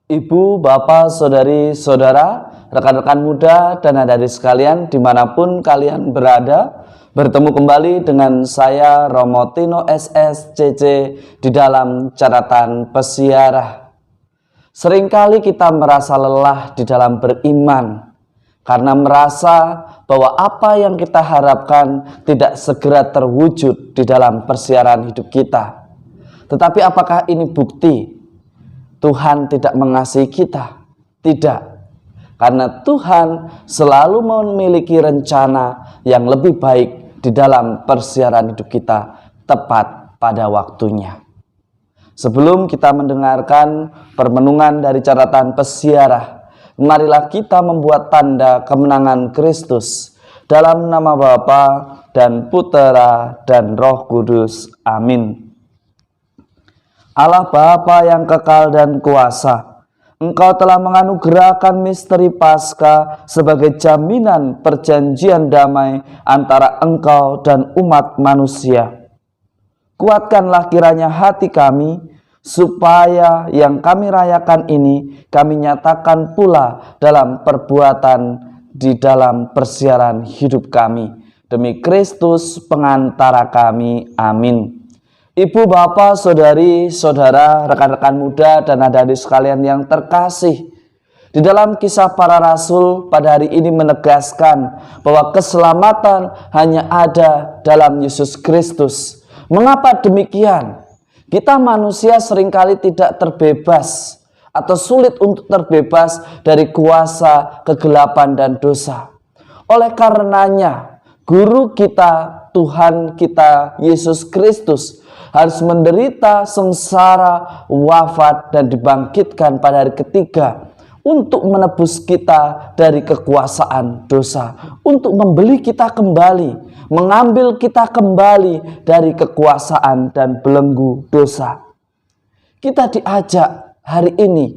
Ibu, bapak, saudari, saudara, rekan-rekan muda, dan adik-adik sekalian dimanapun kalian berada, bertemu kembali dengan saya Romo Tino SSCC di dalam catatan pesiarah. Seringkali kita merasa lelah di dalam beriman karena merasa bahwa apa yang kita harapkan tidak segera terwujud di dalam persiaran hidup kita. Tetapi apakah ini bukti Tuhan tidak mengasihi kita? Tidak. Karena Tuhan selalu memiliki rencana yang lebih baik di dalam persiaran hidup kita tepat pada waktunya. Sebelum kita mendengarkan permenungan dari catatan pesiarah, marilah kita membuat tanda kemenangan Kristus dalam nama Bapa dan Putera dan Roh Kudus. Amin. Allah Bapa yang kekal dan kuasa, Engkau telah menganugerahkan misteri Paskah sebagai jaminan perjanjian damai antara Engkau dan umat manusia. Kuatkanlah kiranya hati kami, supaya yang kami rayakan ini kami nyatakan pula dalam perbuatan di dalam persiaran hidup kami. Demi Kristus pengantara kami. Amin. Ibu, bapak, saudari, saudara, rekan-rekan muda, dan adik-adik sekalian yang terkasih, di dalam Kisah Para Rasul pada hari ini menegaskan bahwa keselamatan hanya ada dalam Yesus Kristus. Mengapa demikian? Kita manusia seringkali tidak terbebas atau sulit untuk terbebas dari kuasa kegelapan dan dosa. Oleh karenanya, Guru kita, Tuhan kita, Yesus Kristus, harus menderita sengsara, wafat, dan dibangkitkan pada hari ketiga untuk menebus kita dari kekuasaan dosa, untuk membeli kita kembali, mengambil kita kembali dari kekuasaan dan belenggu dosa. Kita diajak hari ini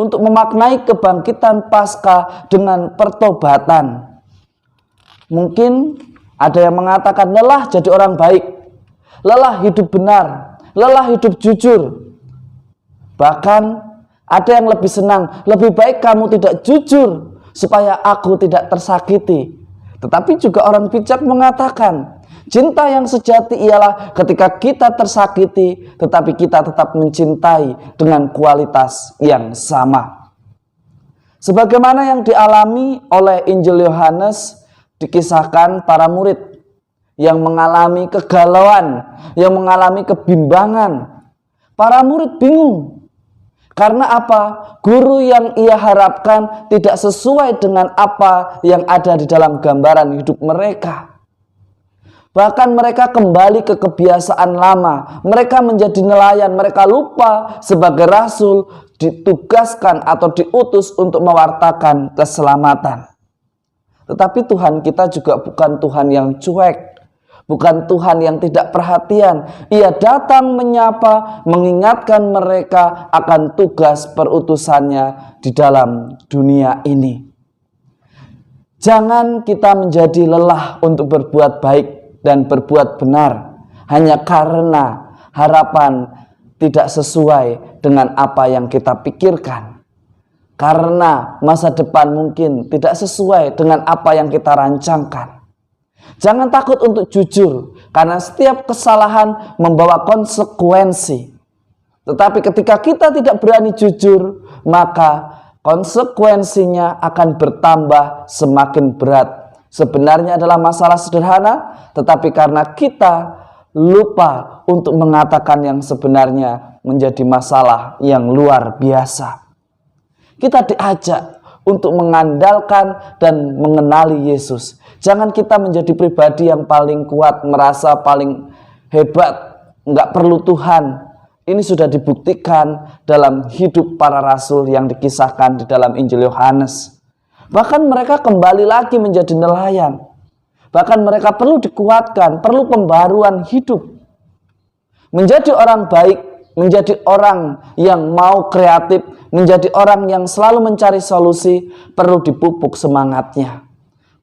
untuk memaknai kebangkitan Paskah dengan pertobatan. Mungkin ada yang mengatakan lelah jadi orang baik, lelah hidup benar, lelah hidup jujur. Bahkan ada yang lebih senang, lebih baik kamu tidak jujur supaya aku tidak tersakiti. Tetapi juga orang bijak mengatakan, cinta yang sejati ialah ketika kita tersakiti, tetapi kita tetap mencintai dengan kualitas yang sama. Sebagaimana yang dialami oleh Injil Yohanes, dikisahkan para murid yang mengalami kegalauan, yang mengalami kebimbangan. Para murid bingung. Karena apa? Guru yang ia harapkan tidak sesuai dengan apa yang ada di dalam gambaran hidup mereka. Bahkan mereka kembali ke kebiasaan lama. Mereka menjadi nelayan. Mereka lupa sebagai rasul ditugaskan atau diutus untuk mewartakan keselamatan. Tetapi Tuhan kita juga bukan Tuhan yang cuek, bukan Tuhan yang tidak perhatian. Ia datang menyapa, mengingatkan mereka akan tugas perutusannya di dalam dunia ini. Jangan kita menjadi lelah untuk berbuat baik dan berbuat benar hanya karena harapan tidak sesuai dengan apa yang kita pikirkan. Karena masa depan mungkin tidak sesuai dengan apa yang kita rancangkan. Jangan takut untuk jujur, karena setiap kesalahan membawa konsekuensi. Tetapi ketika kita tidak berani jujur, maka konsekuensinya akan bertambah semakin berat. Sebenarnya adalah masalah sederhana, tetapi karena kita lupa untuk mengatakan yang sebenarnya menjadi masalah yang luar biasa. Kita diajak untuk mengandalkan dan mengenali Yesus. Jangan kita menjadi pribadi yang paling kuat, merasa paling hebat, nggak perlu Tuhan. Ini sudah dibuktikan dalam hidup para rasul yang dikisahkan di dalam Injil Yohanes. Bahkan mereka kembali lagi menjadi nelayan. Bahkan mereka perlu dikuatkan, perlu pembaruan hidup. Menjadi orang baik, menjadi orang yang mau kreatif, menjadi orang yang selalu mencari solusi, perlu dipupuk semangatnya.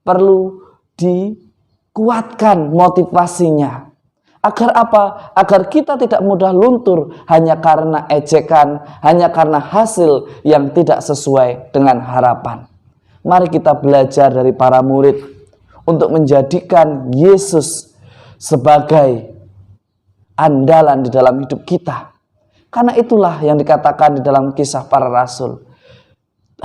Perlu dikuatkan motivasinya. Agar apa? Agar kita tidak mudah luntur hanya karena ejekan, hanya karena hasil yang tidak sesuai dengan harapan. Mari kita belajar dari para murid untuk menjadikan Yesus sebagai andalan di dalam hidup kita. Karena itulah yang dikatakan di dalam Kisah Para Rasul.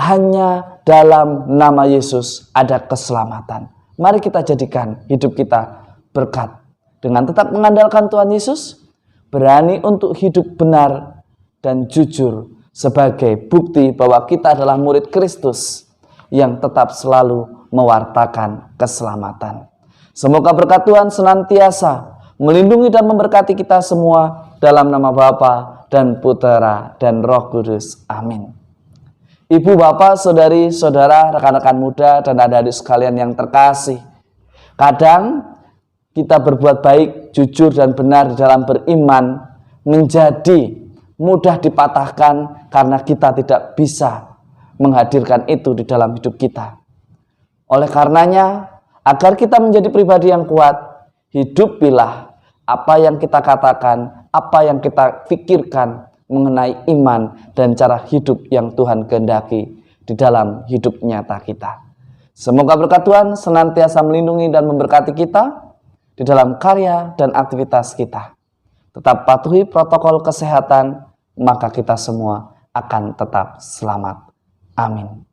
Hanya dalam nama Yesus ada keselamatan. Mari kita jadikan hidup kita berkat. Dengan tetap mengandalkan Tuhan Yesus, berani untuk hidup benar dan jujur sebagai bukti bahwa kita adalah murid Kristus yang tetap selalu mewartakan keselamatan. Semoga berkat Tuhan senantiasa melindungi dan memberkati kita semua dalam nama Bapa dan Putera dan Roh Kudus. Amin. Ibu, bapak, saudari, saudara, rekan-rekan muda, dan adik-adik sekalian yang terkasih. Kadang kita berbuat baik, jujur, dan benar di dalam beriman menjadi mudah dipatahkan karena kita tidak bisa menghadirkan itu di dalam hidup kita. Oleh karenanya, agar kita menjadi pribadi yang kuat, hidupilah apa yang kita katakan, apa yang kita pikirkan mengenai iman dan cara hidup yang Tuhan kehendaki di dalam hidup nyata kita. Semoga berkat Tuhan senantiasa melindungi dan memberkati kita di dalam karya dan aktivitas kita. Tetap patuhi protokol kesehatan, maka kita semua akan tetap selamat. Amin.